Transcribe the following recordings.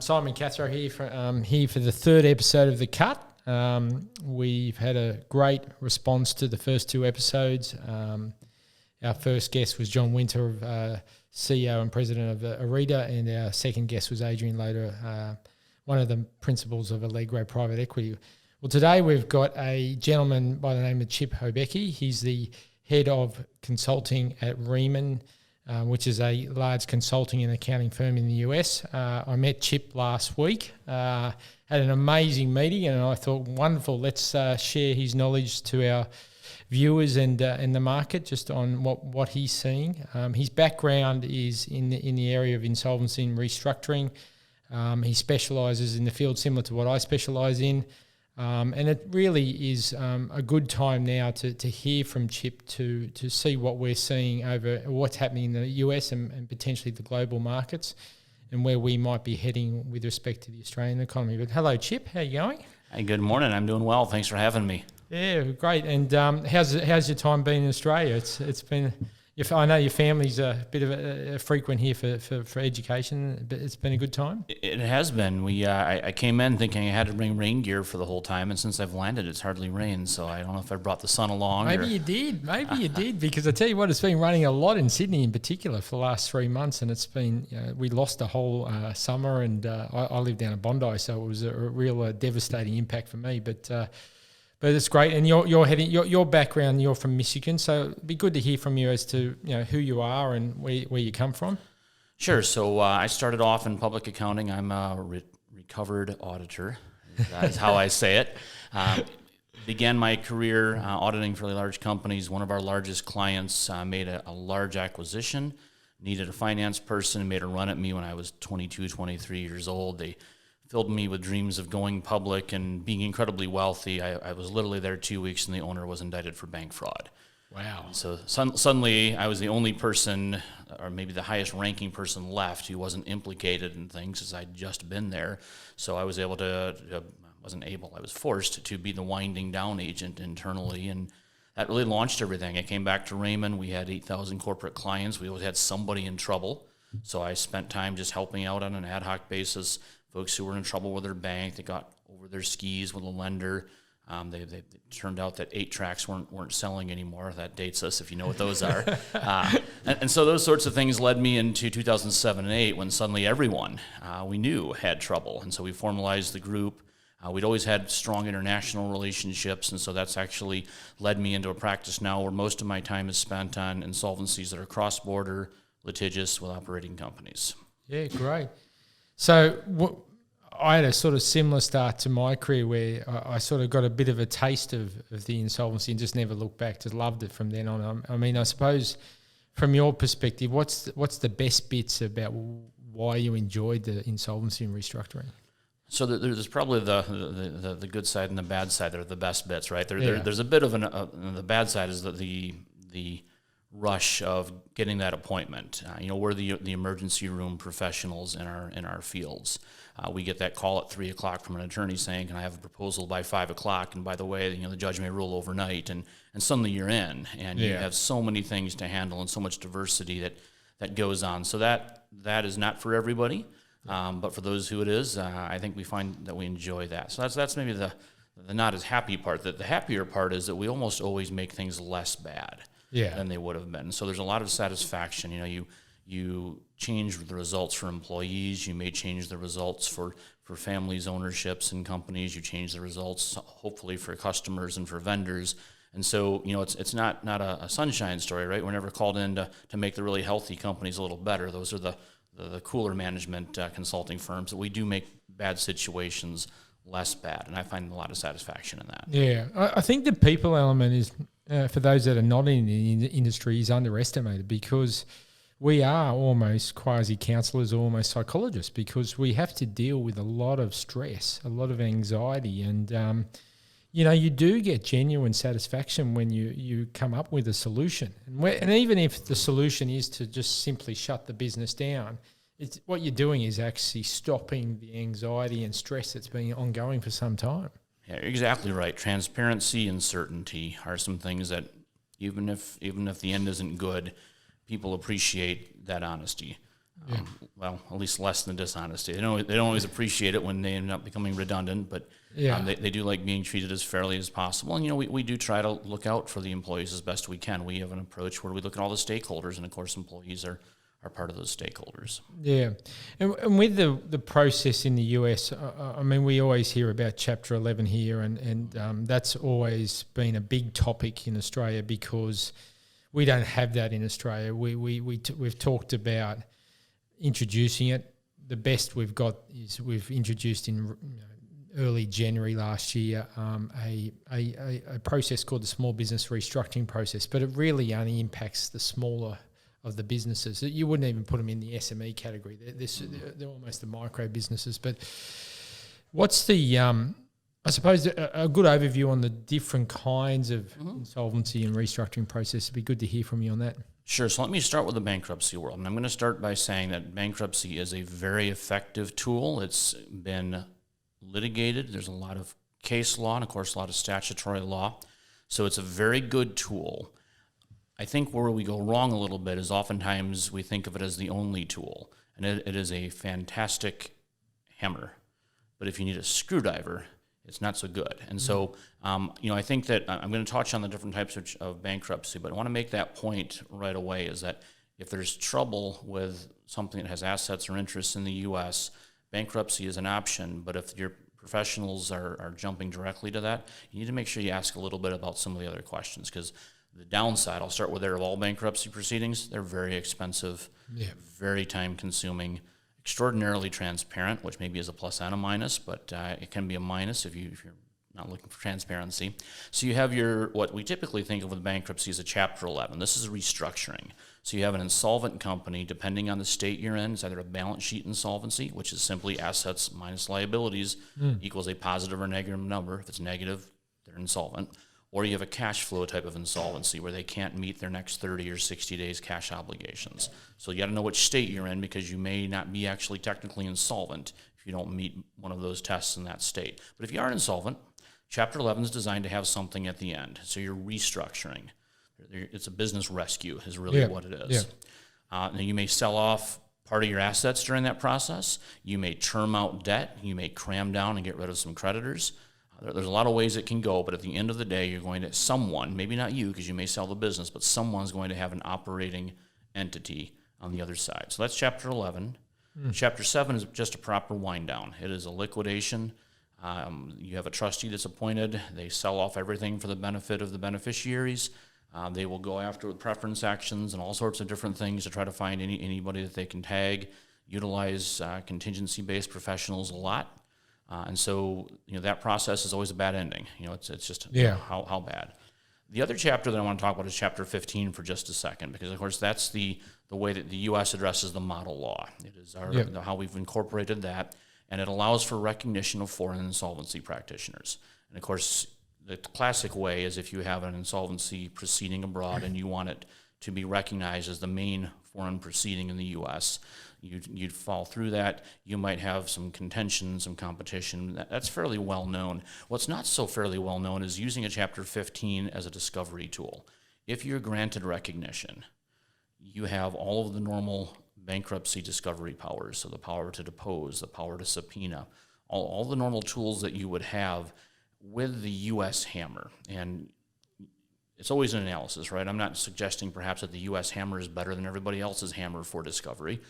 Simon Cathro here for the third episode of The Cut. We've had a great response to the first two episodes. Our first guest was John Winter, CEO and president of Arita, and our second guest was Adrian Loader, one of the principals of Allegro Private Equity. Well, today we've got a gentleman by the name of Chip Hoebeke. He's the head of consulting at Riemann, which is a large consulting and accounting firm in the US. I met Chip last week, had an amazing meeting, and I thought, wonderful, let's share his knowledge to our viewers and the market just on what he's seeing. His background is in the area of insolvency and restructuring. He specialises in the field similar to what I specialise in. And it really is a good time now to hear from Chip to see what we're seeing over what's happening in the US and potentially the global markets and where we might be heading with respect to the Australian economy. But hello, Chip. How are you going? Hey, good morning. I'm doing well. Thanks for having me. Yeah, great. And how's your time been in Australia? It's been. I know your family's a bit of a frequent here for education, but it's been a good time. It has been. I came in thinking I had to bring rain gear for the whole time, and since I've landed, it's hardly rained. So I don't know if I brought the sun along. Maybe you did, because I tell you what, it's been raining a lot in Sydney in particular for the last 3 months, and it's been. We lost the whole summer, and I live down at Bondi, so it was a real devastating impact for me. But it's great, and your background. You're from Michigan, so it'd be good to hear from you as to who you are and where you come from. Sure. So I started off in public accounting. I'm a recovered auditor. That's how I say it. Began my career auditing fairly large companies. One of our largest clients made a large acquisition, needed a finance person, made a run at me when I was 22, 23 years old. They filled me with dreams of going public and being incredibly wealthy. I was literally there 2 weeks, and the owner was indicted for bank fraud. Wow. So suddenly I was the only person, or maybe the highest ranking person left, who wasn't implicated in things, as I'd just been there. So I was I was forced to be the winding down agent internally, and that really launched everything. I came back to Raymond. We had 8,000 corporate clients. We always had somebody in trouble. So I spent time just helping out on an ad hoc basis, folks who were in trouble with their bank. They got over their skis with a lender. They turned out that 8-tracks weren't selling anymore. That dates us, if you know what those are. And so those sorts of things led me into 2007 and 8, when suddenly everyone we knew had trouble. And so we formalized the group. We'd always had strong international relationships, and so that's actually led me into a practice now where most of my time is spent on insolvencies that are cross-border, litigious, with operating companies. Yeah, great. So I had a sort of similar start to my career where I sort of got a bit of a taste of the insolvency and just never looked back, just loved it from then on. I mean, I suppose from your perspective, what's the best bits about why you enjoyed the insolvency and restructuring? So there's probably the good side and the bad side that are the best bits, right? There's a bit of the bad side is the rush of getting that appointment. We're the emergency room professionals in our fields. We get that call at 3 o'clock from an attorney saying, "Can I have a proposal by 5 o'clock?" And by the way, the judge may rule overnight, and suddenly you're in, and you have so many things to handle and so much diversity that goes on. So that is not for everybody, but for those who it is, I think we find that we enjoy that. So that's maybe the not as happy part. The happier part is that we almost always make things less bad than they would have been. So there's a lot of satisfaction. You change the results for employees. You may change the results for families, ownerships, and companies. You change the results, hopefully, for customers and for vendors. And so, it's not a sunshine story, right? We're never called in to make the really healthy companies a little better. Those are the cooler management consulting firms. That we do make bad situations less bad, and I find a lot of satisfaction in that. Yeah, I think the people element is, for those that are not in the industry, is underestimated, because we are almost quasi-counsellors, almost psychologists, because we have to deal with a lot of stress, a lot of anxiety, and you do get genuine satisfaction when you come up with a solution. And even if the solution is to just simply shut the business down, what you're doing is actually stopping the anxiety and stress that's been ongoing for some time. Yeah, exactly right. Transparency and certainty are some things that even if the end isn't good, people appreciate that honesty. Well, at least less than dishonesty. They don't always appreciate it when they end up becoming redundant, but they do like being treated as fairly as possible. And, we do try to look out for the employees as best we can. We have an approach where we look at all the stakeholders, and, of course, employees are part of those stakeholders. Yeah. And with the process in the US, I mean, we always hear about Chapter 11 here, and that's always been a big topic in Australia because we don't have that in Australia. We've talked about introducing it. The best we've got is we've introduced in early January last year a process called the Small Business Restructuring Process, but it really only impacts the smaller of the businesses. You wouldn't even put them in the SME category. They're almost the micro businesses. But what's the I suppose a good overview on the different kinds of insolvency and restructuring process would be good to hear from you on that. Sure. So let me start with the bankruptcy world. And I'm going to start by saying that bankruptcy is a very effective tool. It's been litigated. There's a lot of case law and, of course, a lot of statutory law. So it's a very good tool. I think where we go wrong a little bit is oftentimes we think of it as the only tool. And it is a fantastic hammer. But if you need a screwdriver, it's not so good. And so, I think that I'm going to touch on the different types of bankruptcy, but I want to make that point right away is that if there's trouble with something that has assets or interests in the U.S., bankruptcy is an option. But if your professionals are jumping directly to that, you need to make sure you ask a little bit about some of the other questions, because the downside, I'll start with there, of all bankruptcy proceedings, they're very expensive, very time-consuming, extraordinarily transparent, which maybe is a plus and a minus, but it can be a minus if you're not looking for transparency. So you have what we typically think of with bankruptcy as a Chapter 11. This is restructuring. So you have an insolvent company, depending on the state you're in, it's either a balance sheet insolvency, which is simply assets minus liabilities equals a positive or negative number. If it's negative, they're insolvent. Or you have a cash flow type of insolvency where they can't meet their next 30 or 60 days cash obligations. So you got to know which state you're in, because you may not be actually technically insolvent if you don't meet one of those tests in that state. But if you are insolvent, Chapter 11 is designed to have something at the end. So you're restructuring. It's a business rescue is really what it is. Now you may sell off part of your assets during that process. You may term out debt. You may cram down and get rid of some creditors. There's a lot of ways it can go, but at the end of the day, you're going to, someone, maybe not you because you may sell the business, but someone's going to have an operating entity on the other side. So that's Chapter 11. Chapter 7 is just a proper wind down. It is a liquidation. You have a trustee that's appointed. They sell off everything for the benefit of the beneficiaries. They will go after with preference actions and all sorts of different things to try to find anybody that they can tag, utilize contingency-based professionals a lot. And so, that process is always a bad ending. It's just how bad. The other chapter that I want to talk about is Chapter 15 for just a second, because, of course, that's the way that the U.S. addresses the model law. It is how we've incorporated that, and it allows for recognition of foreign insolvency practitioners. And, of course, the classic way is if you have an insolvency proceeding abroad and you want it to be recognized as the main foreign proceeding in the U.S., you'd fall through that. You might have some contention, some competition. That's fairly well known. What's not so fairly well known is using a Chapter 15 as a discovery tool. If you're granted recognition, you have all of the normal bankruptcy discovery powers, so the power to depose, the power to subpoena, all the normal tools that you would have with the U.S. hammer. And it's always an analysis, right? I'm not suggesting perhaps that the U.S. hammer is better than everybody else's hammer for discovery,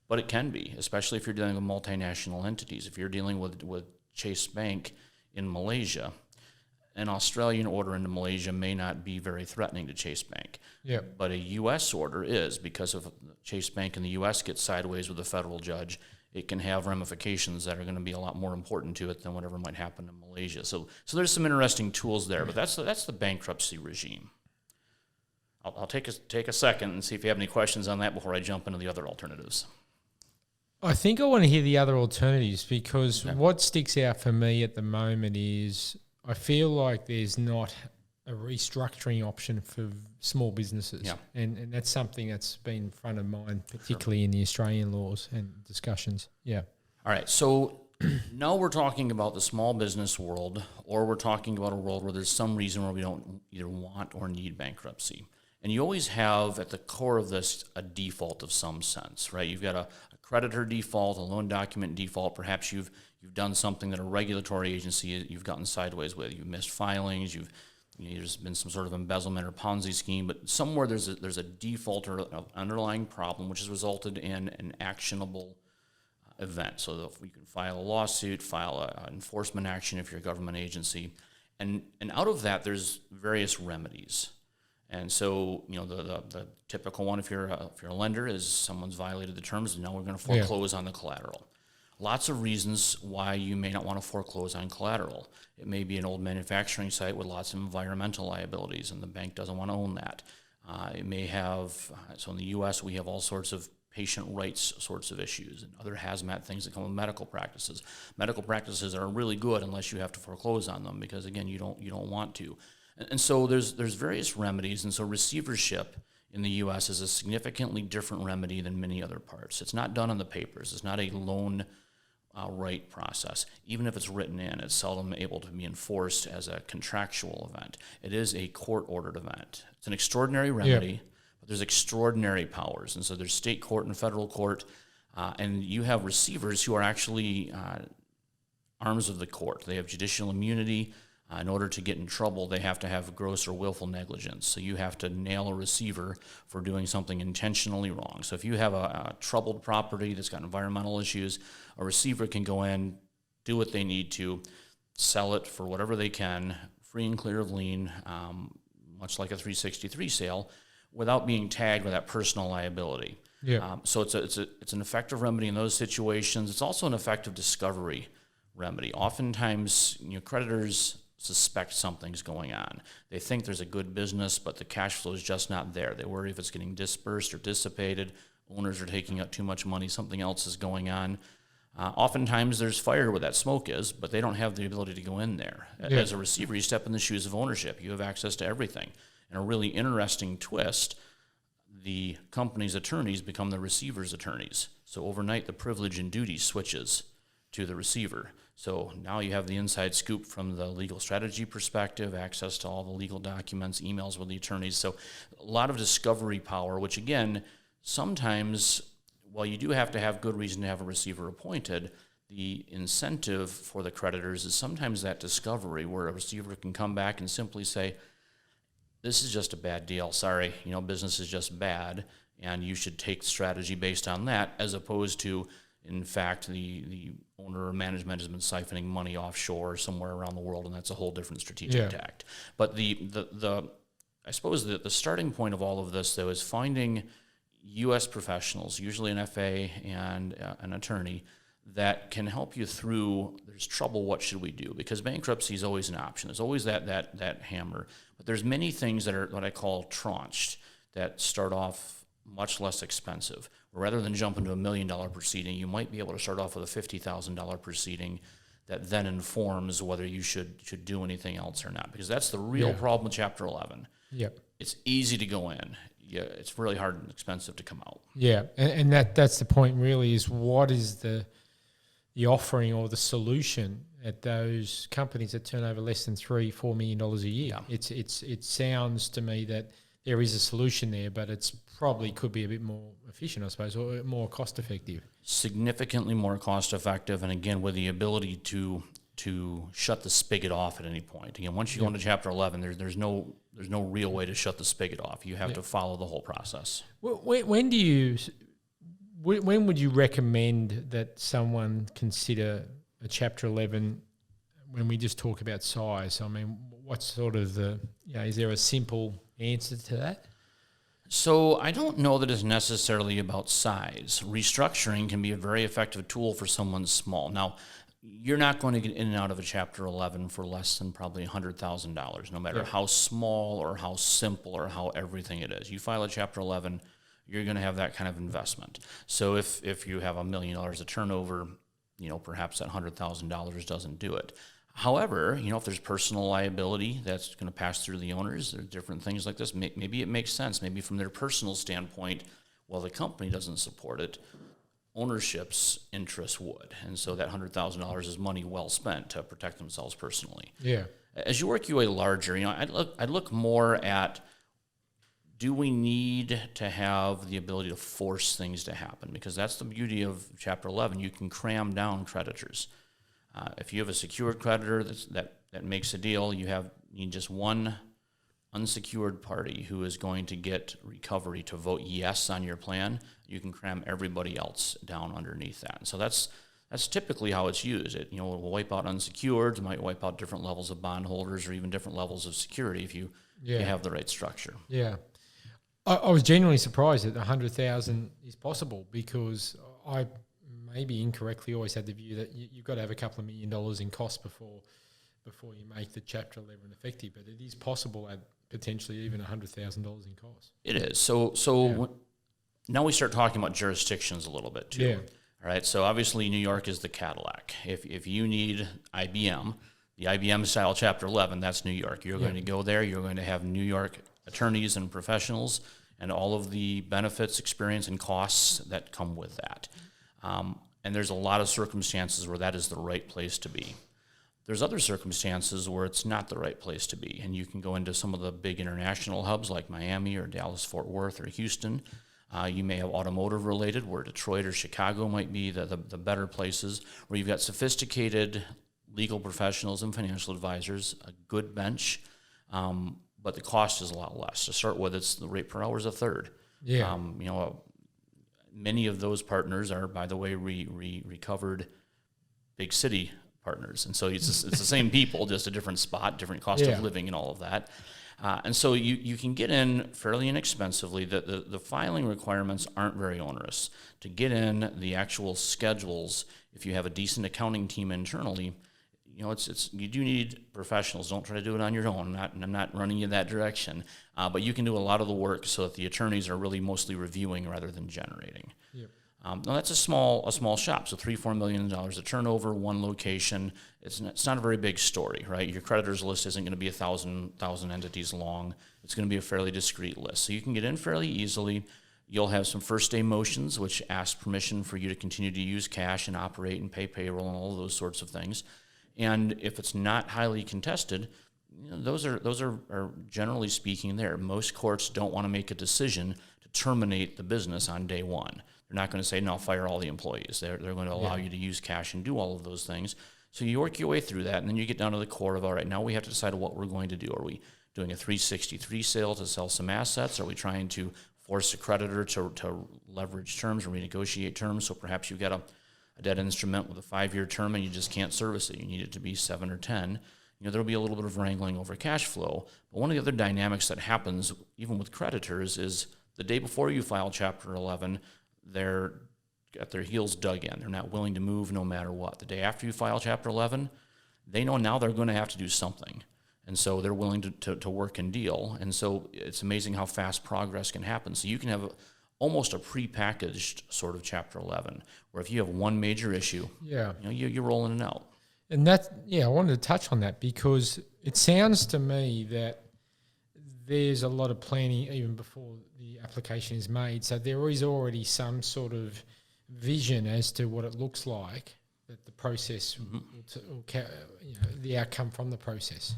but it can be, especially if you're dealing with multinational entities. If you're dealing with Chase Bank in Malaysia, an Australian order into Malaysia may not be very threatening to Chase Bank. But a U.S. order is, because of Chase Bank in the U.S. gets sideways with a federal judge, it can have ramifications that are going to be a lot more important to it than whatever might happen in Malaysia. So there's some interesting tools there, but that's the bankruptcy regime. I'll take a second and see if you have any questions on that before I jump into the other alternatives. I think I want to hear the other alternatives, because what sticks out for me at the moment is I feel like there's not a restructuring option for small businesses. And that's something that's been front of mind, particularly in the Australian laws and discussions. All right, so now we're talking about the small business world, or we're talking about a world where there's some reason where we don't either want or need bankruptcy. And you always have at the core of this a default of some sense, right? You've got a creditor default, a loan document default. Perhaps you've done something that a regulatory agency you've gotten sideways with. You've missed filings. There's been some sort of embezzlement or Ponzi scheme, but somewhere there's a default or an underlying problem which has resulted in an actionable event. So that you can file a lawsuit, file an enforcement action if you're a government agency, and out of that there's various remedies. And so, the typical one, if you're a lender, is someone's violated the terms, and now we're going to foreclose on the collateral. Lots of reasons why you may not want to foreclose on collateral. It may be an old manufacturing site with lots of environmental liabilities, and the bank doesn't want to own that. It may have, so in the U.S., we have all sorts of patient rights sorts of issues and other hazmat things that come with medical practices. Medical practices are really good unless you have to foreclose on them because, again, you don't want to. And so there's various remedies, and so receivership in the U.S. is a significantly different remedy than many other parts. It's not done on the papers. It's not a loan right process. Even if it's written in, it's seldom able to be enforced as a contractual event. It is a court-ordered event. It's an extraordinary remedy, but there's extraordinary powers. And so there's state court and federal court, and you have receivers who are actually arms of the court. They have judicial immunity. In order to get in trouble, they have to have gross or willful negligence. So you have to nail a receiver for doing something intentionally wrong. So if you have a troubled property that's got environmental issues, a receiver can go in, do what they need to, sell it for whatever they can, free and clear of lien, much like a 363 sale, without being tagged with that personal liability. Yeah. So it's an effective remedy in those situations. It's also an effective discovery remedy. Oftentimes, creditors suspect something's going on. They think there's a good business, but the cash flow is just not there. They worry if it's getting dispersed or dissipated. Owners are taking out too much money. Something else is going on. Oftentimes there's fire where that smoke is, but they don't have the ability to go in there. Yeah. As a receiver, you step in the shoes of ownership. You have access to everything. And a really interesting twist, the company's attorneys become the receiver's attorneys. So overnight, the privilege and duty switches to the receiver. So now you have the inside scoop from the legal strategy perspective, access to all the legal documents, emails with the attorneys. So a lot of discovery power, which again, sometimes, while you do have to have good reason to have a receiver appointed, the incentive for the creditors is sometimes that discovery where a receiver can come back and simply say, this is just a bad deal. Sorry, business is just bad, and you should take strategy based on that, as opposed to, in fact, the owner or management has been siphoning money offshore somewhere around the world, and that's a whole different strategic tact. But I suppose the starting point of all of this, though, is finding U.S. professionals, usually an FA and an attorney, that can help you through, there's trouble, what should we do? Because bankruptcy is always an option. There's always that hammer. But there's many things that are what I call tranched, that start off much less expensive. Rather than jump into $1 million proceeding, you might be able to start off with a $50,000 proceeding that then informs whether you should do anything else or not. Because that's the real problem with Chapter 11. Yep. It's easy to go in. Yeah, it's really hard and expensive to come out. Yeah, and that's the point really, is what is the offering or the solution at those companies that turn over less than $3-4 million a year. Yeah. It sounds to me that there is a solution there, but it's probably could be a bit more efficient, I suppose, or more cost effective. Significantly more cost effective, and again with the ability to shut the spigot off at any point. Again, once you go into Chapter 11, there's no real way to shut the spigot off. You have to follow the whole process. When would you recommend that someone consider a Chapter 11 when we just talk about size? I mean, what's sort of is there a simple answer to that? So I don't know that it's necessarily about size. Restructuring can be a very effective tool for someone small. Now, you're not going to get in and out of a Chapter 11 for less than probably $100,000, no matter how small or how simple or how everything it is. You file a Chapter 11, you're going to have that kind of investment. So if you have $1 million of turnover, perhaps that $100,000 doesn't do it. However, if there's personal liability that's going to pass through the owners, there are different things like this. Maybe it makes sense. Maybe from their personal standpoint, while the company doesn't support it, ownership's interest would. And so that $100,000 is money well spent to protect themselves personally. Yeah. As you work your way larger, I'd look more at, do we need to have the ability to force things to happen? Because that's the beauty of Chapter 11. You can cram down creditors. If you have a secured creditor that makes a deal, you need just one unsecured party who is going to get recovery to vote yes on your plan. You can cram everybody else down underneath that. And so that's typically how it's used. It will wipe out unsecured. It might wipe out different levels of bondholders or even different levels of security if you have the right structure. Yeah. I was genuinely surprised that 100,000 is possible, because I maybe incorrectly always had the view that you've got to have a couple of $1 million in costs before you make the Chapter 11 effective. But it is possible at potentially even $100,000 in costs. It is. So now we start talking about jurisdictions a little bit too. Yeah. All right. So obviously New York is the Cadillac. If you need IBM, the IBM style Chapter 11, that's New York. You're going to go there. You're going to have New York attorneys and professionals and all of the benefits, experience, and costs that come with that. And there's a lot of circumstances where that is the right place to be. There's other circumstances where it's not the right place to be, and you can go into some of the big international hubs like Miami or Dallas, Fort Worth, or Houston. You may have automotive related, where Detroit or Chicago might be the better places, where you've got sophisticated legal professionals and financial advisors, a good bench, but the cost is a lot less. To start with, the rate per hour is a third. Yeah. Many of those partners are, by the way, recovered big city partners, and so it's the same people, just a different spot, different cost of living, and all of that. And so you can get in fairly inexpensively. The filing requirements aren't very onerous. To get in the actual schedules, if you have a decent accounting team internally, you do need professionals. Don't try to do it on your own. I'm not running you that direction. But you can do a lot of the work so that the attorneys are really mostly reviewing rather than generating. Yep. Now that's a small shop. So $3-4 million of turnover, one location. It's not a very big story, right? Your creditors list isn't going to be 1,000 entities long. It's going to be a fairly discrete list. So you can get in fairly easily. You'll have some first day motions, which ask permission for you to continue to use cash and operate and pay payroll and all of those sorts of things. And if it's not highly contested, those are generally speaking there. Most courts don't want to make a decision to terminate the business on day one. They're not going to say, no, fire all the employees. They're going to allow you to use cash and do all of those things. So you work your way through that, and then you get down to the core of, all right, now we have to decide what we're going to do. Are we doing a 363 sale to sell some assets? Are we trying to force a creditor to leverage terms or renegotiate terms? So perhaps you've got a debt instrument with a 5-year term and you just can't service it. You need it to be 7 or 10. There'll be a little bit of wrangling over cash flow. But one of the other dynamics that happens, even with creditors, is the day before you file Chapter 11, they're got their heels dug in. They're not willing to move no matter what. The day after you file Chapter 11, they know now they're going to have to do something. And so they're willing to work and deal. And so it's amazing how fast progress can happen. So you can have almost a prepackaged sort of Chapter 11, where if you have one major issue, you're rolling it out. And I wanted to touch on that, because it sounds to me that there's a lot of planning even before the application is made. So there is already some sort of vision as to what it looks like, that the process, the outcome from the process.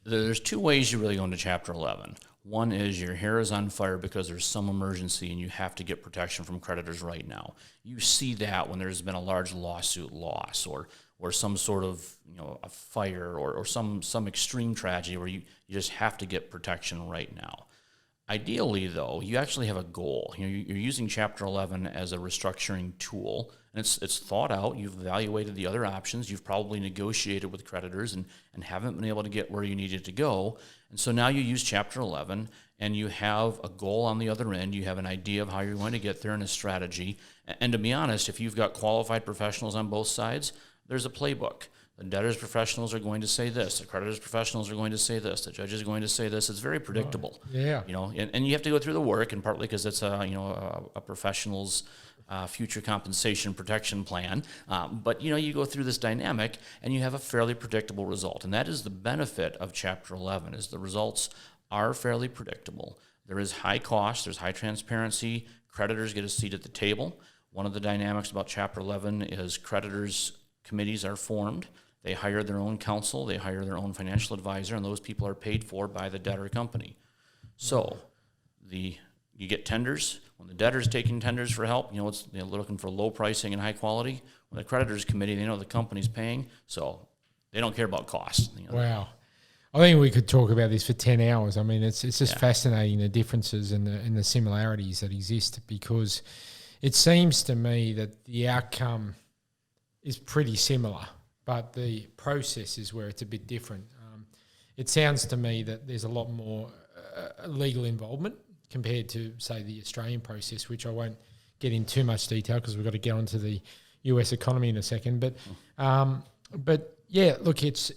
There's two ways you really go into Chapter 11. One is your hair is on fire because there's some emergency and you have to get protection from creditors right now. You see that when there's been a large lawsuit loss or some sort of a fire or some extreme tragedy where you just have to get protection right now. Ideally, though, you actually have a goal. You're using Chapter 11 as a restructuring tool, and it's thought out. You've evaluated the other options. You've probably negotiated with creditors and haven't been able to get where you needed to go. And so now you use Chapter 11, and you have a goal on the other end. You have an idea of how you're going to get there and a strategy. And to be honest, if you've got qualified professionals on both sides, there's a playbook. The debtors' professionals are going to say this. The creditors' professionals are going to say this. The judge is going to say this. It's very predictable. Yeah. And you have to go through the work, and partly because it's a professional's future compensation protection plan. But you go through this dynamic, and you have a fairly predictable result. And that is the benefit of Chapter 11, is the results are fairly predictable. There is high cost. There's high transparency. Creditors get a seat at the table. One of the dynamics about Chapter 11 is creditors' committees are formed. They hire their own counsel, they hire their own financial advisor, and those people are paid for by the debtor company. So you get tenders. When the debtor's taking tenders for help, they're looking for low pricing and high quality. When the creditors committee, they know the company's paying, so they don't care about cost. Wow. I think we could talk about this for 10 hours. I mean, it's just fascinating, the differences and the similarities that exist, because it seems to me that the outcome is pretty similar, but the process is where it's a bit different. It sounds to me that there's a lot more legal involvement compared to, say, the Australian process, which I won't get in too much detail because we've got to get onto the US economy in a second. But yeah, look, it's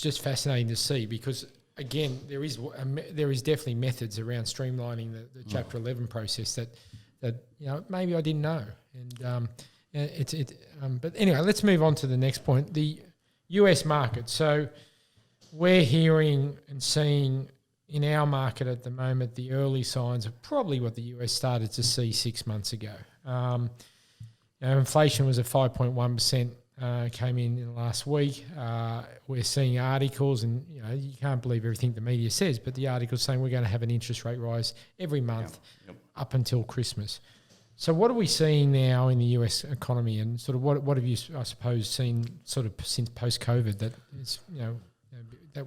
just fascinating to see, because again, there is definitely methods around streamlining the Chapter 11 process that maybe I didn't know, and but anyway, let's move on to the next point, the US market. So we're hearing and seeing in our market at the moment the early signs of probably what the US started to see 6 months ago. Inflation was at 5.1%, came in the last week. We're seeing articles, and you can't believe everything the media says, but the articles saying we're going to have an interest rate rise every month up until Christmas. So what are we seeing now in the US economy, and sort of what have you, I suppose, seen sort of since post-COVID that is, that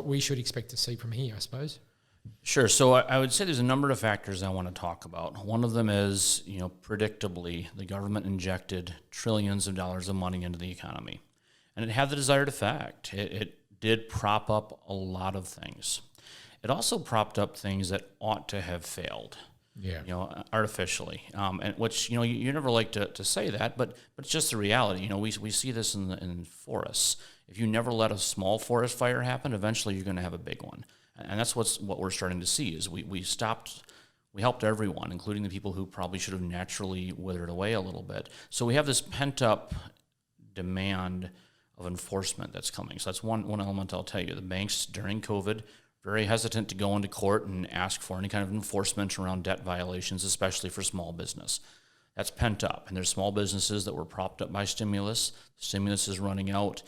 we should expect to see from here, I suppose? Sure. So I would say there's a number of factors I want to talk about. One of them is, predictably, the government injected trillions of dollars of money into the economy, and it had the desired effect. It did prop up a lot of things. It also propped up things that ought to have failed. Artificially, and which you never like to say that, but it's just the reality. We see this in forests. If you never let a small forest fire happen, eventually you're going to have a big one, and that's what we're starting to see. Is we helped everyone, including the people who probably should have naturally withered away a little bit. So we have this pent up demand of enforcement that's coming. So that's one element I'll tell you. The banks during COVID, very hesitant to go into court and ask for any kind of enforcement around debt violations, especially for small business. That's pent up. And there's small businesses that were propped up by stimulus. The stimulus is running out.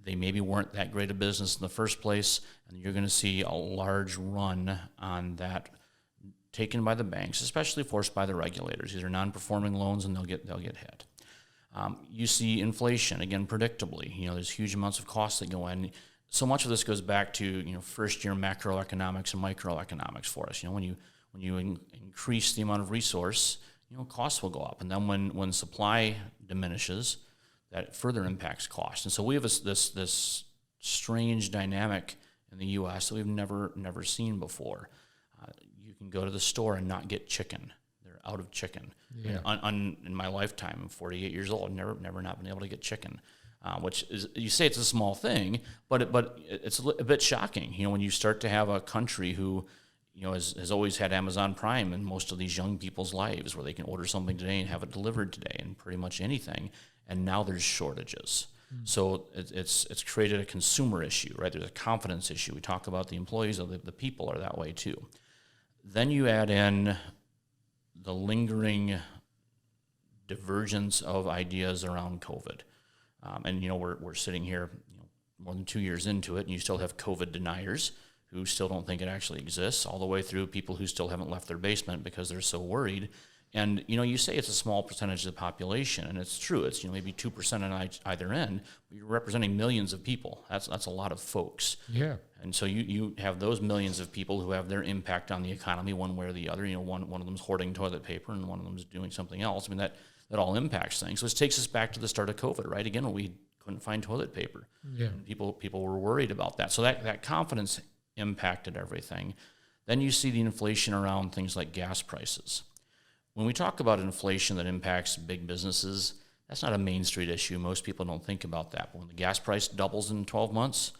They maybe weren't that great a business in the first place, and you're going to see a large run on that taken by the banks, especially forced by the regulators. These are non-performing loans, and they'll get hit. You see inflation, again, predictably. There's huge amounts of costs that go in. So much of this goes back to first year macroeconomics and microeconomics for us. When you increase the amount of resource, costs will go up, and then when supply diminishes, that further impacts cost. And so we have this strange dynamic in the U.S. that we've never seen before. You can go to the store and not get chicken. They're out of chicken. Yeah. In my lifetime, I'm 48 years old, never not been able to get chicken. Which is, you say it's a small thing, but it's a bit shocking. When you start to have a country who, has always had Amazon Prime in most of these young people's lives, where they can order something today and have it delivered today, and pretty much anything. And now there's shortages. So it's created a consumer issue, right? There's a confidence issue. We talk about the employees, the people are that way too. Then you add in the lingering divergence of ideas around COVID. And we're sitting here, more than 2 years into it, and you still have COVID deniers who still don't think it actually exists, all the way through people who still haven't left their basement because they're so worried. And you say it's a small percentage of the population, and it's true. It's maybe 2% on either end, but you're representing millions of people. That's a lot of folks. Yeah. And so you have those millions of people who have their impact on the economy one way or the other. One of them's hoarding toilet paper, and one of them's doing something else. I mean that all impacts things. So this takes us back to the start of COVID, right? Again, when we couldn't find toilet paper. Yeah. And people were worried about that. So that confidence impacted everything. Then you see the inflation around things like gas prices. When we talk about inflation that impacts big businesses, that's not a Main Street issue. Most people don't think about that. But when the gas price doubles in 12 months,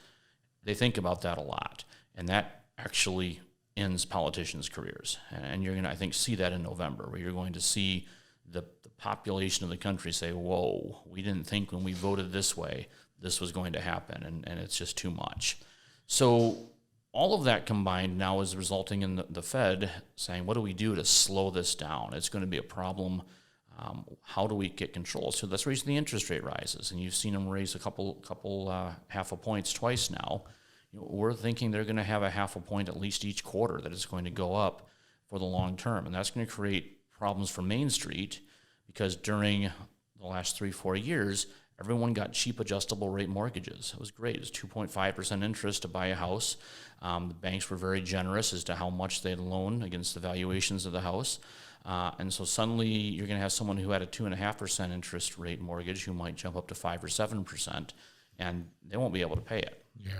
they think about that a lot. And that actually ends politicians' careers. And you're going to, I think, see that in November, where you're going to see the population of the country say, whoa, we didn't think when we voted this way this was going to happen, and it's just too much. So all of that combined now is resulting in the Fed saying, what do we do to slow this down? It's going to be a problem. How do we get control? So that's the reason the interest rate rises, and you've seen them raise a couple half a points twice now. We're thinking they're going to have a half a point at least each quarter that it's going to go up for the long term. And that's going to create problems for Main Street, because during the last 3-4 years, everyone got cheap adjustable rate mortgages. It was great. It was 2.5% interest to buy a house. The banks were very generous as to how much they'd loan against the valuations of the house. And so suddenly you're going to have someone who had a 2.5% interest rate mortgage who might jump up to 5 or 7%, and they won't be able to pay it. Yeah.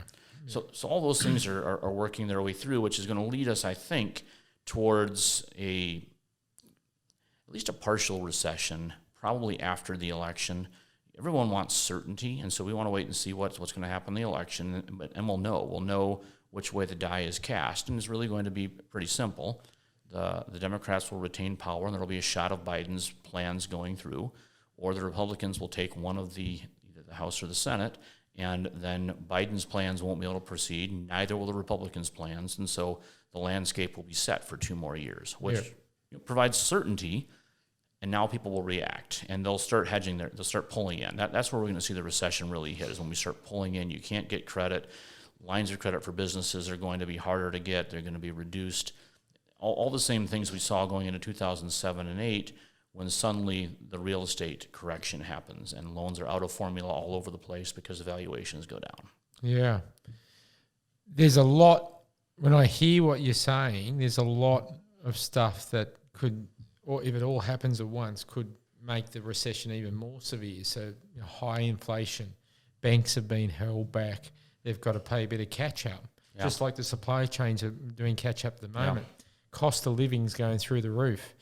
So all those things are working their way through, which is going to lead us, I think, towards at least a partial recession, probably after the election. Everyone wants certainty, and so we want to wait and see what's going to happen in the election, and we'll know which way the die is cast, and it's really going to be pretty simple. The Democrats will retain power, and there will be a shot of Biden's plans going through, or the Republicans will take one of either the House or the Senate, and then Biden's plans won't be able to proceed, neither will the Republicans' plans, and so the landscape will be set for 2 more years, which provides certainty. And now people will react, and they'll start hedging. They'll start pulling in. That's where we're going to see the recession really hit, is when we start pulling in. You can't get credit. Lines of credit for businesses are going to be harder to get. They're going to be reduced. All the same things we saw going into 2007 and 2008, when suddenly the real estate correction happens and loans are out of formula all over the place because the valuations go down. Yeah. There's a lot, when I hear what you're saying, there's a lot of stuff that could, or if it all happens at once, could make the recession even more severe. So high inflation, banks have been held back. They've got to pay a bit of catch-up, just like the supply chains are doing catch-up at the moment. Cost of living's going through the roof.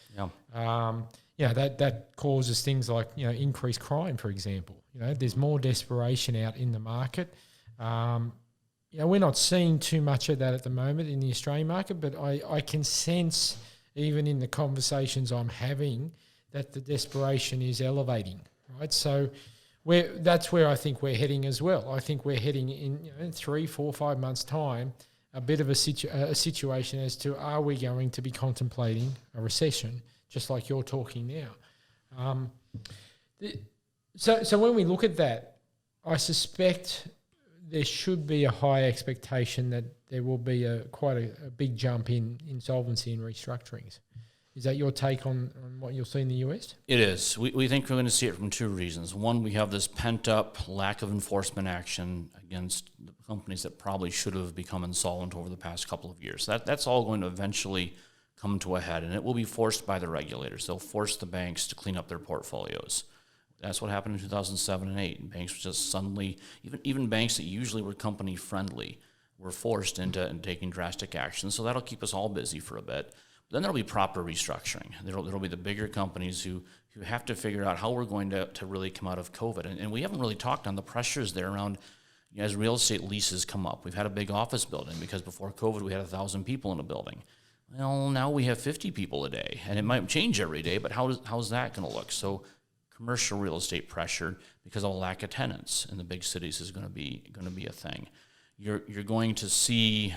That causes things like increased crime, for example. There's more desperation out in the market. We're not seeing too much of that at the moment in the Australian market, but I can sense, even in the conversations I'm having, that the desperation is elevating, right? So that's where I think we're heading as well. I think we're heading in 3, 4, 5 months' time, a bit of a situation as to, are we going to be contemplating a recession, just like you're talking now. So when we look at that, I suspect there should be a high expectation that there will be quite a big jump in insolvency and restructurings. Is that your take on what you'll see in the US? It is. We think we're going to see it from 2 reasons. One, we have this pent-up lack of enforcement action against the companies that probably should have become insolvent over the past couple of years. That's all going to eventually come to a head, and it will be forced by the regulators. They'll force the banks to clean up their portfolios. That's what happened in 2007 and 2008. Banks were just suddenly, even banks that usually were company friendly, were forced into taking drastic action. So that'll keep us all busy for a bit. But then there'll be proper restructuring. There'll be the bigger companies who have to figure out how we're going to really come out of COVID. And we haven't really talked on the pressures there around, as real estate leases come up. We've had a big office building because before COVID we had 1,000 people in a building. Well, now we have 50 people a day, and it might change every day, but how's that going to look? So commercial real estate pressure because of a lack of tenants in the big cities is going to be a thing. You're going to see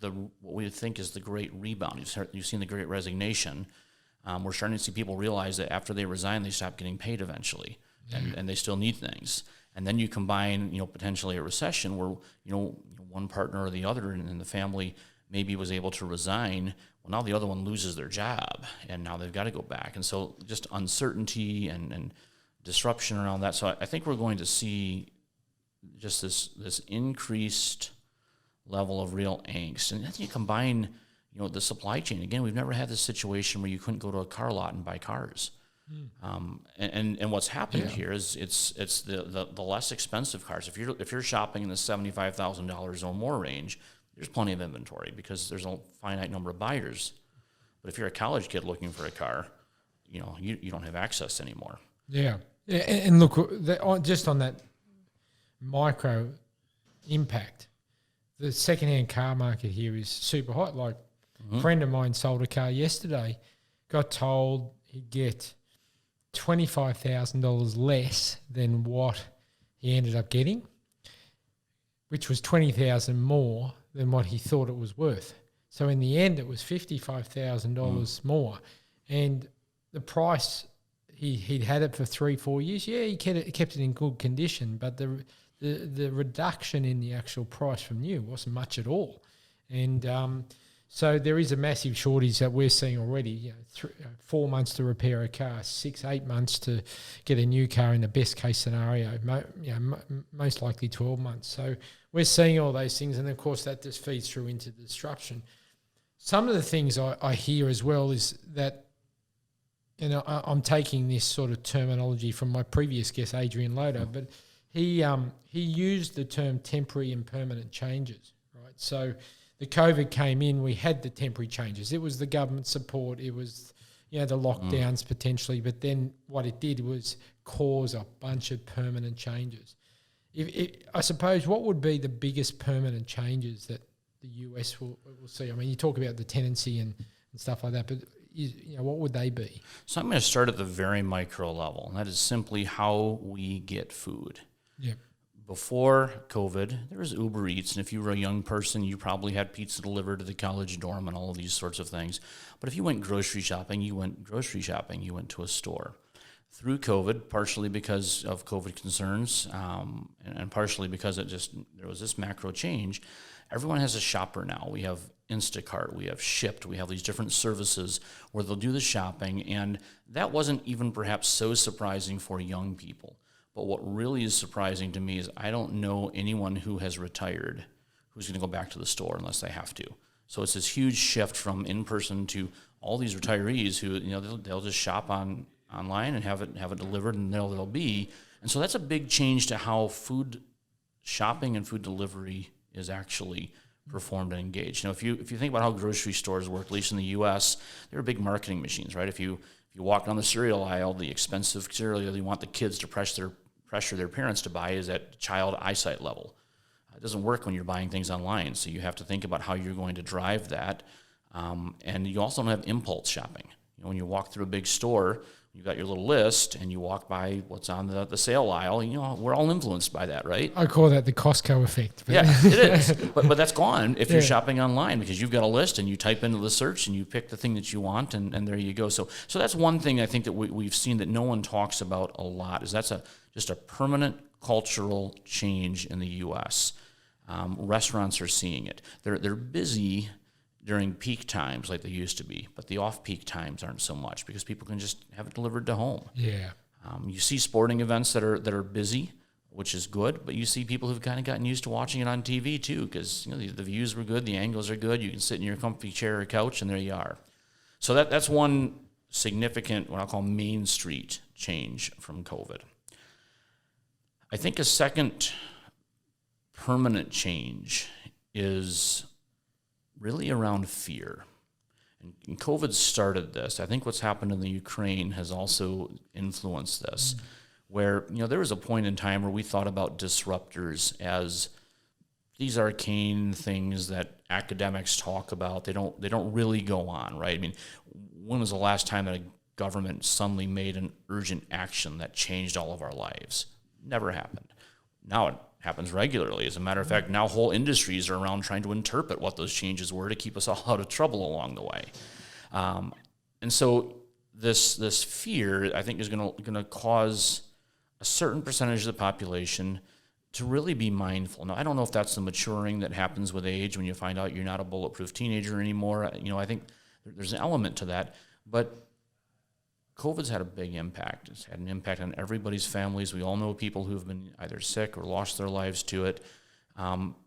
what we think is the great rebound. You've seen the great resignation. We're starting to see people realize that after they resign, they stop getting paid eventually, and they still need things. And then you combine, potentially a recession where one partner or the other in the family maybe was able to resign. Well, now the other one loses their job, and now they've got to go back. And so just uncertainty and disruption around that. So I think we're going to see just this increased level of real angst. And then you combine, the supply chain. Again, we've never had this situation where you couldn't go to a car lot and buy cars. And what's happened here is it's the less expensive cars. If you're shopping in the $75,000 or more range, there's plenty of inventory because there's a finite number of buyers. But if you're a college kid looking for a car, you don't have access anymore. Yeah. And look, just on that micro impact, the secondhand car market here is super hot. Like a friend of mine sold a car yesterday, got told he'd get $25,000 less than what he ended up getting, which was $20,000 more than what he thought it was worth. So in the end, it was $55,000 more. And the price, he'd had it for 3-4 years. Yeah, he kept it in good condition, but the reduction in the actual price from new wasn't much at all. And So there is a massive shortage that we're seeing already. 4 months to repair a car, 6-8 months to get a new car in the best case scenario. Most likely 12 months. So we're seeing all those things, and of course that just feeds through into the disruption. Some of the things I hear as well is that, I'm taking this sort of terminology from my previous guest, Adrian Loader, but he used the term temporary and permanent changes, right? So the COVID came in, we had the temporary changes. It was the government support, it was the lockdowns potentially, but then what it did was cause a bunch of permanent changes. I suppose, what would be the biggest permanent changes that the US will see? I mean, you talk about the tenancy and stuff like that, but what would they be? So I'm going to start at the very micro level, and that is simply how we get food. Yeah. Before COVID, there was Uber Eats, and if you were a young person, you probably had pizza delivered to the college dorm and all of these sorts of things. But if you went grocery shopping, you went to a store. Through COVID, partially because of COVID concerns, and partially because there was this macro change, everyone has a shopper now. We have Instacart, we have Shipt, we have these different services where they'll do the shopping, and that wasn't even perhaps so surprising for young people. But what really is surprising to me is I don't know anyone who has retired who's going to go back to the store unless they have to. So it's this huge shift from in-person to all these retirees who, they'll just shop online and have it delivered, and they'll be. And so that's a big change to how food shopping and food delivery is actually performed and engaged. If you think about how grocery stores work, at least in the U.S., they're big marketing machines, right? If you walk down the cereal aisle, the expensive cereal you want the kids to pressure their parents to buy is at child eyesight level. It doesn't work when you're buying things online, so you have to think about how you're going to drive that. And you also don't have impulse shopping. When you walk through a big store, you've got your little list, and you walk by what's on the sale aisle. We're all influenced by that, right? I call that the Costco effect. Yeah, it is. But that's gone if you're shopping online, because you've got a list and you type into the search and you pick the thing that you want, and there you go. So that's one thing I think that we've seen that no one talks about a lot, is that's just a permanent cultural change in the U.S. Restaurants are seeing it. They're busy during peak times like they used to be, but the off-peak times aren't so much because people can just have it delivered to home. Yeah. You see sporting events that are busy, which is good, but you see people who've kind of gotten used to watching it on TV too, because the views were good, the angles are good, you can sit in your comfy chair or couch, and there you are. So that's one significant, what I'll call Main Street change from COVID. I think a second permanent change is really around fear. And COVID started this. I think what's happened in the Ukraine has also influenced this, where there was a point in time where we thought about disruptors as these arcane things that academics talk about. They don't really go on, right? I mean, when was the last time that a government suddenly made an urgent action that changed all of our lives? Never happened. Now it happens regularly. As a matter of fact, now whole industries are around trying to interpret what those changes were to keep us all out of trouble along the way. And so this fear, I think, is going to cause a certain percentage of the population to really be mindful. Now, I don't know if that's the maturing that happens with age when you find out you're not a bulletproof teenager anymore. I think there's an element to that, but COVID's had a big impact. It's had an impact on everybody's families. We all know people who've been either sick or lost their lives to it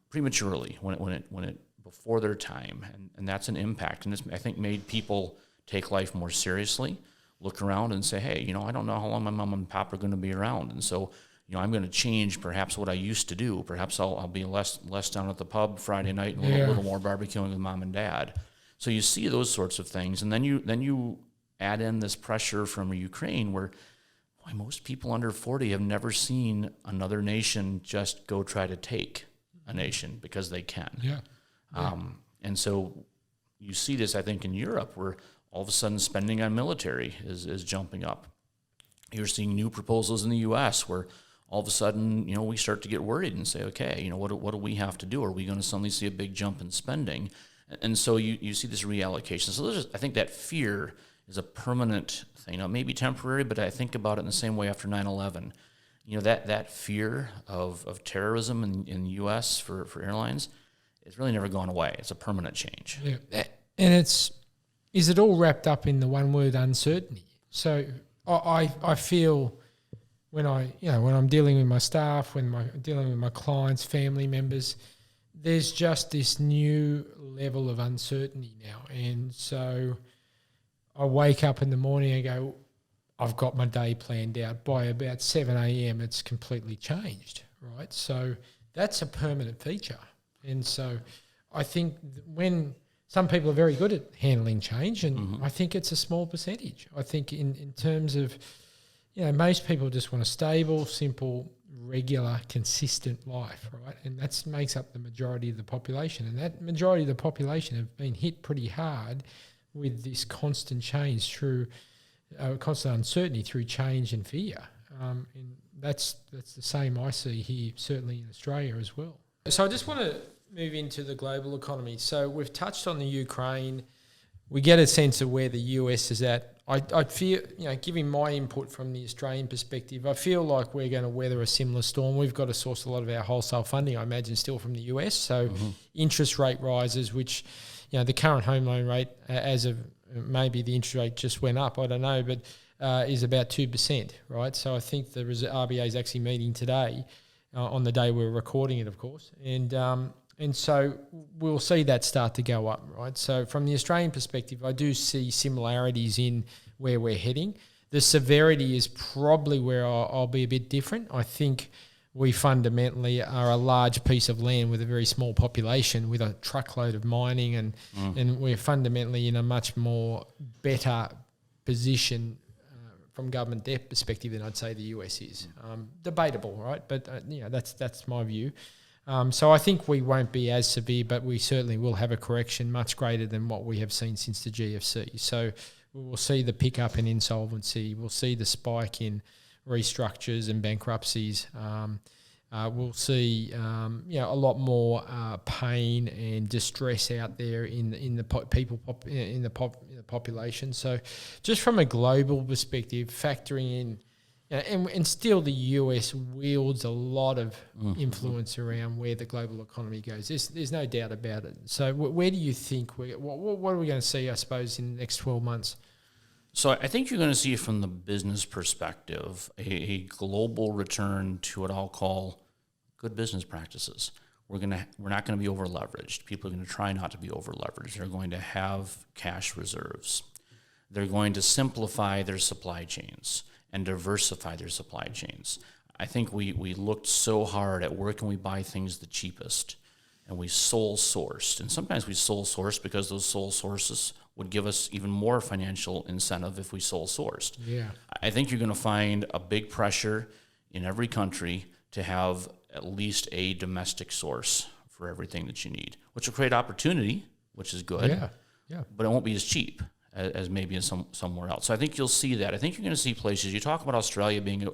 prematurely when it before their time, and that's an impact. And it's, I think, made people take life more seriously, look around and say, hey, I don't know how long my mom and pop are going to be around, and so I'm going to change perhaps what I used to do. Perhaps I'll be less down at the pub Friday night and a little more barbecuing with mom and dad. So you see those sorts of things, and then you add in this pressure from Ukraine where, boy, most people under 40 have never seen another nation just go try to take a nation because they can. Yeah. And so you see this, I think, in Europe, where all of a sudden spending on military is jumping up. You're seeing new proposals in the U.S. where all of a sudden, we start to get worried and say, okay, what do we have to do? Are we going to suddenly see a big jump in spending? And so you see this reallocation. So I think that fear is a permanent thing. Now, it may be temporary, but I think about it in the same way after 9/11. That fear of terrorism in the U.S. for airlines, it's really never gone away. It's a permanent change. Yeah. And is it all wrapped up in the one word uncertainty? So I feel when I'm dealing with my staff, when I'm dealing with my clients, family members, there's just this new level of uncertainty now. And so I wake up in the morning and go, I've got my day planned out. By about 7 a.m, it's completely changed, right? So that's a permanent feature. And so I think when some people are very good at handling change, and I think it's a small percentage. I think in terms of, most people just want a stable, simple, regular, consistent life, right? And that makes up the majority of the population. And that majority of the population have been hit pretty hard with this constant change through, constant uncertainty through change and fear. And that's the same I see here, certainly in Australia as well. So I just want to move into the global economy. So we've touched on the Ukraine. We get a sense of where the US is at. I feel, giving my input from the Australian perspective, I feel like we're going to weather a similar storm. We've got to source a lot of our wholesale funding, I imagine, still from the US. So interest rate rises, which, the current home loan rate, as of maybe the interest rate just went up, I don't know, but is about 2%, right? So I think the RBA is actually meeting today, on the day we're recording it, of course. And so we'll see that start to go up, right? So from the Australian perspective, I do see similarities in where we're heading. The severity is probably where I'll be a bit different. I think we fundamentally are a large piece of land with a very small population with a truckload of mining, and we're fundamentally in a much more better position from government debt perspective than I'd say the US is. Debatable, right? But that's my view. So I think we won't be as severe, but we certainly will have a correction much greater than what we have seen since the GFC. So we will see the pickup in insolvency. We'll see the spike in restructures and bankruptcies. We'll see a lot more pain and distress out there in the population. So just from a global perspective, factoring in. And still the US wields a lot of influence around where the global economy goes. There's no doubt about it. So where do you think, what are we going to see, I suppose, in the next 12 months? So I think you're going to see from the business perspective a global return to what I'll call good business practices. We're not going to be over leveraged. People are going to try not to be over leveraged. They're going to have cash reserves. They're going to simplify their supply chains and diversify their supply chains. I think we looked so hard at where can we buy things the cheapest, and we sole sourced. And sometimes we sole sourced because those sole sources would give us even more financial incentive if we sole sourced. Yeah. I think you're going to find a big pressure in every country to have at least a domestic source for everything that you need, which will create opportunity, which is good. Yeah. But it won't be as cheap as maybe in somewhere else. So I think you'll see that. I think you're going to see places. You talk about Australia being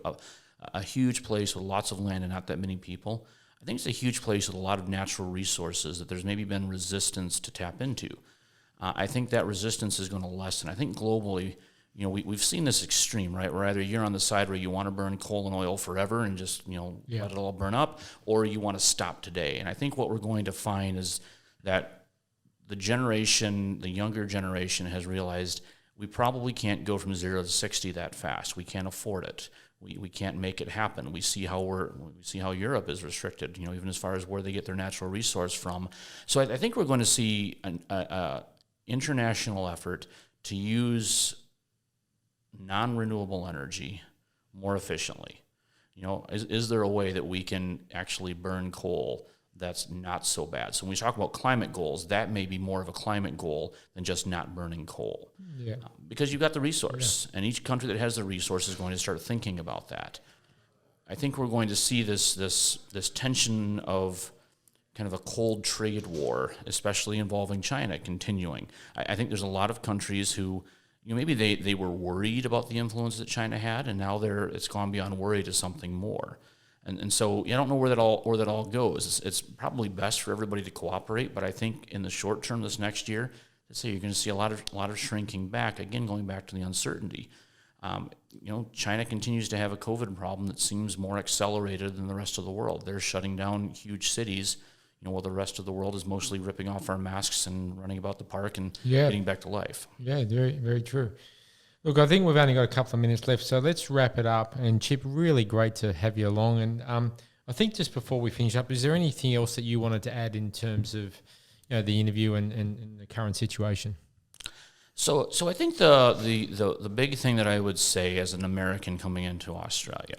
a huge place with lots of land and not that many people. I think it's a huge place with a lot of natural resources that there's maybe been resistance to tap into. I think that resistance is going to lessen. I think globally, we've seen this extreme, right? Where either you're on the side where you want to burn coal and oil forever and just, let it all burn up, or you want to stop today. And I think what we're going to find is that the younger generation has realized we probably can't go from 0 to 60 that fast. We can't afford it. We can't make it happen. We see how Europe is restricted, even as far as where they get their natural resource from. So I think we're going to see an international effort to use non-renewable energy more efficiently. Is there a way that we can actually burn coal that's not so bad? So when we talk about climate goals, that may be more of a climate goal than just not burning coal. Yeah. Because you've got the resource, and each country that has the resource is going to start thinking about that. I think we're going to see this tension of kind of a cold trade war, especially involving China, continuing. I think there's a lot of countries who, maybe they were worried about the influence that China had, and now it's gone beyond worry to something more. And so I don't know where that all goes. It's probably best for everybody to cooperate, but I think in the short term, this next year, let's say you're going to see a lot of shrinking back. Again, going back to the uncertainty. China continues to have a COVID problem that seems more accelerated than the rest of the world. They're shutting down huge cities, while the rest of the world is mostly ripping off our masks and running about the park and Yeah. getting back to life. Yeah, very, very true. Look, I think we've only got a couple of minutes left, so let's wrap it up. And Chip, really great to have you along. And I think just before we finish up, is there anything else that you wanted to add in terms of the interview and the current situation? So I think the big thing that I would say as an American coming into Australia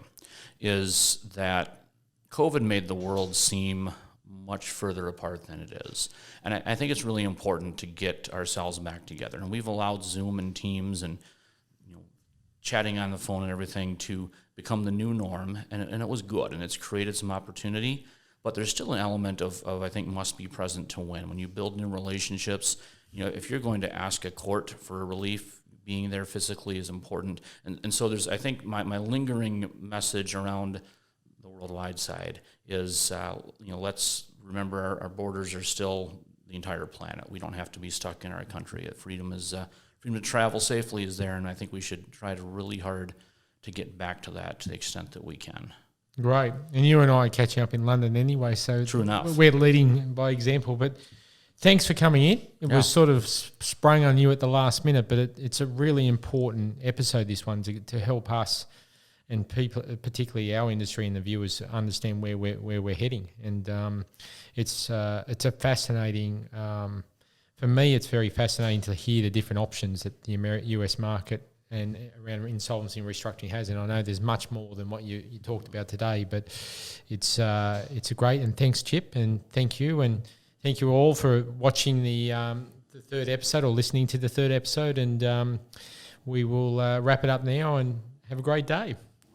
is that COVID made the world seem much further apart than it is. And I think it's really important to get ourselves back together. And we've allowed Zoom and Teams and chatting on the phone and everything to become the new norm, and it was good, and it's created some opportunity, but there's still an element of I think must be present to win. When you build new relationships, if you're going to ask a court for relief, being there physically is important. And so there's, I think my lingering message around the worldwide side is, let's remember our borders are still the entire planet. We don't have to be stuck in our country. Freedom to travel safely is there, and I think we should try to really hard to get back to that to the extent that we can. Great. And you and I are catching up in London anyway, so true enough. We're leading by example. But thanks for coming in. It was sort of sprung on you at the last minute, but it's a really important episode, this one, to help us and people, particularly our industry and the viewers, understand where we're heading. And it's a fascinating. For me, it's very fascinating to hear the different options that the US market and around insolvency and restructuring has. And I know there's much more than what you talked about today, but it's a great, and thanks, Chip, and thank you. And thank you all for watching the third episode or listening to the third episode. And we will wrap it up now, and have a great day.